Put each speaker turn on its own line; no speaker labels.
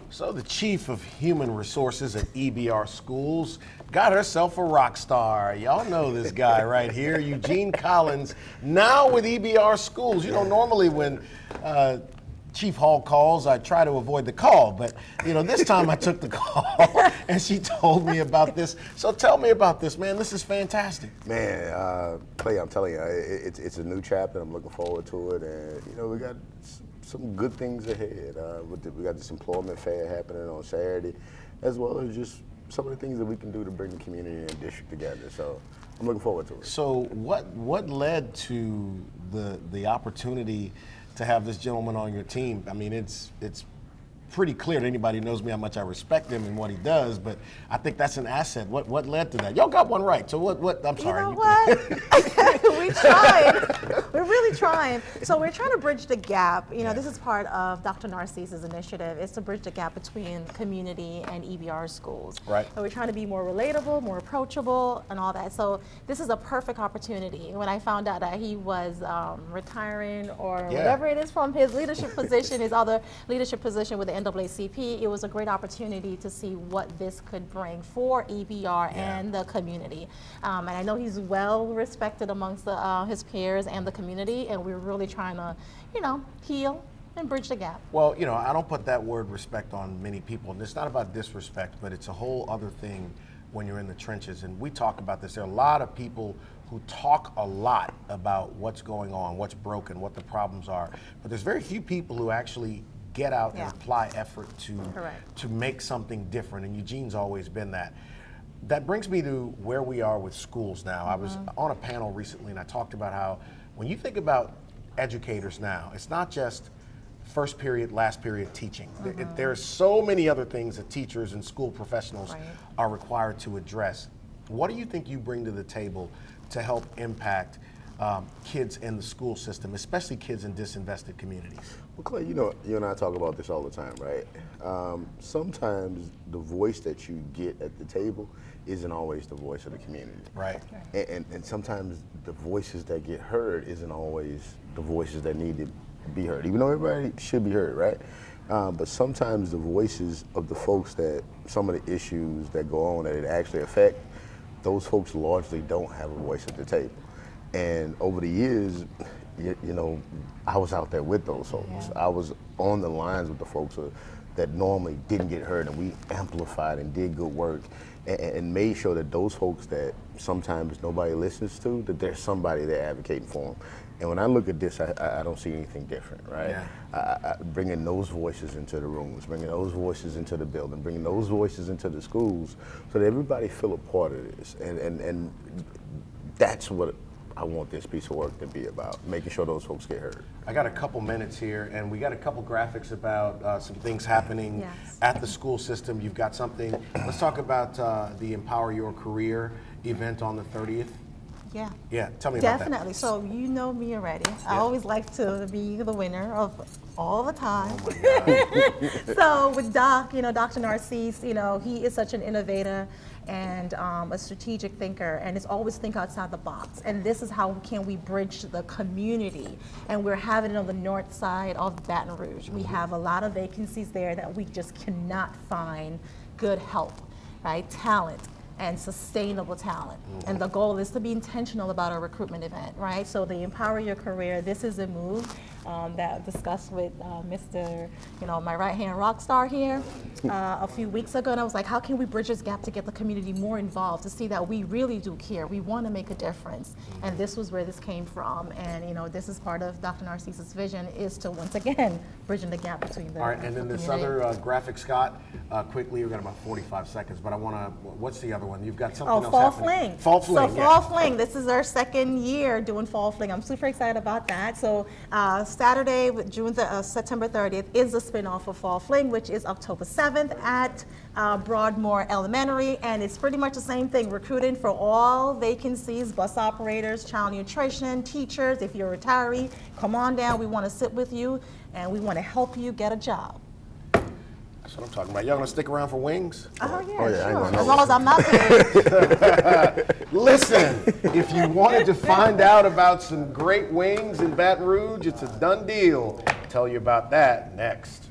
So the chief of human resources at EBR Schools got herself a rock star. Y'all know this guy right here, Eugene Collins, now with EBR Schools. You know, normally when Chief Hall calls, I try to avoid the call, but you know, this time I took the call and she told me about this. So tell me about this, man. This is fantastic.
Man, Clay, I'm telling you, it's a new chapter. I'm looking forward to it, and you know, we got some good things ahead. We got this employment fair happening on Saturday, as well as just some of the things that we can do to bring the community and district together. So I'm looking forward to it.
So what led to the opportunity to have this gentleman on your team? I mean, it's pretty clear to anybody who knows me how much I respect him and what he does, but I think that's an asset. What led to that? Y'all got one right. So what I'm sorry.
You know what? We tried. We're really trying. So we're trying to bridge the gap. You know, this is part of Dr. Narcise's initiative, is to bridge the gap between community and EBR schools.
Right.
So we're trying to be more relatable, more approachable, and all that. So this is a perfect opportunity. When I found out that he was retiring or whatever it is from his leadership position, his other leadership position with the NAACP, it was a great opportunity to see what this could bring for EBR and the community. And I know he's well respected amongst his peers and the community, and we're really trying to, you know, heal and bridge the gap.
Well, you know, I don't put that word respect on many people, and it's not about disrespect, but it's a whole other thing when you're in the trenches. And we talk about this. There are a lot of people who talk a lot about what's going on, what's broken, what the problems are, but there's very few people who actually get out and apply effort to make something different, and Eugene's always been that. That brings me to where we are with schools now. I was on a panel recently and I talked about how when you think about educators now, it's not just first period, last period teaching. There are so many other things that teachers and school professionals are required to address. What do you think you bring to the table to help impact kids in the school system, especially kids in disinvested communities?
Well, Clay, you know, you and I talk about this all the time, right? Sometimes the voice that you get at the table isn't always the voice of the community.
Right.
And sometimes the voices that get heard isn't always the voices that need to be heard, even though everybody should be heard, right? But sometimes the voices of the folks that some of the issues that go on that it actually affect, those folks largely don't have a voice at the table. And over the years, you know, I was out there with those folks. I was on the lines with the folks that normally didn't get heard, and we amplified and did good work and made sure that those folks that sometimes nobody listens to, that there's somebody there advocating for them. And when I look at this, I don't see anything different, right? Bringing those voices into the rooms, bringing those voices into the building, bringing those voices into the schools so that everybody feel a part of this. And that's what I want this piece of work to be about, making sure those folks get heard.
I got a couple minutes here, and we got a couple graphics about some things happening at the school system. You've got something. Let's talk about the Empower Your Career event on the 30th. Yeah, tell me about that.
Definitely. So you know me already. I always like to be the winner of all the time.
Oh my God.
So with Doc, you know, Dr. Narcise, you know, he is such an innovator and a strategic thinker, and it's always think outside the box. And this is how can we bridge the community. And we're having it on the north side of Baton Rouge. We have a lot of vacancies there that we just cannot find good help, right? Talent. And sustainable talent. And the goal is to be intentional about our recruitment event, right? So the Empower Your Career, this is a move that I discussed with Mr., you know, my right-hand rock star here a few weeks ago, and I was like, how can we bridge this gap to get the community more involved, to see that we really do care, we want to make a difference. And this was where this came from, and you know, this is part of Dr. Narcise's vision, is to, once again, bridging the gap between the
All right, and then this other graphic, Scott, quickly, we've got about 45 seconds, but I want to, what's the other one? You've got something else
Fall
happening.
Fling.
Fall Fling,
So Fall Fling, this is our second year doing Fall Fling. I'm super excited about that. So Saturday, September 30th is the spin-off of Fall Fling, which is October 7th at Broadmoor Elementary, and it's pretty much the same thing, recruiting for all vacancies, bus operators, child nutrition, teachers. If you're a retiree, come on down. We want to sit with you, and we want to help you get a job.
That's what I'm talking about. Y'all gonna stick around for wings?
Oh yeah,
Oh, yeah,
sure. As long as I'm not paid.
Listen, if you wanted to find out about some great wings in Baton Rouge, it's a done deal. I'll tell you about that next.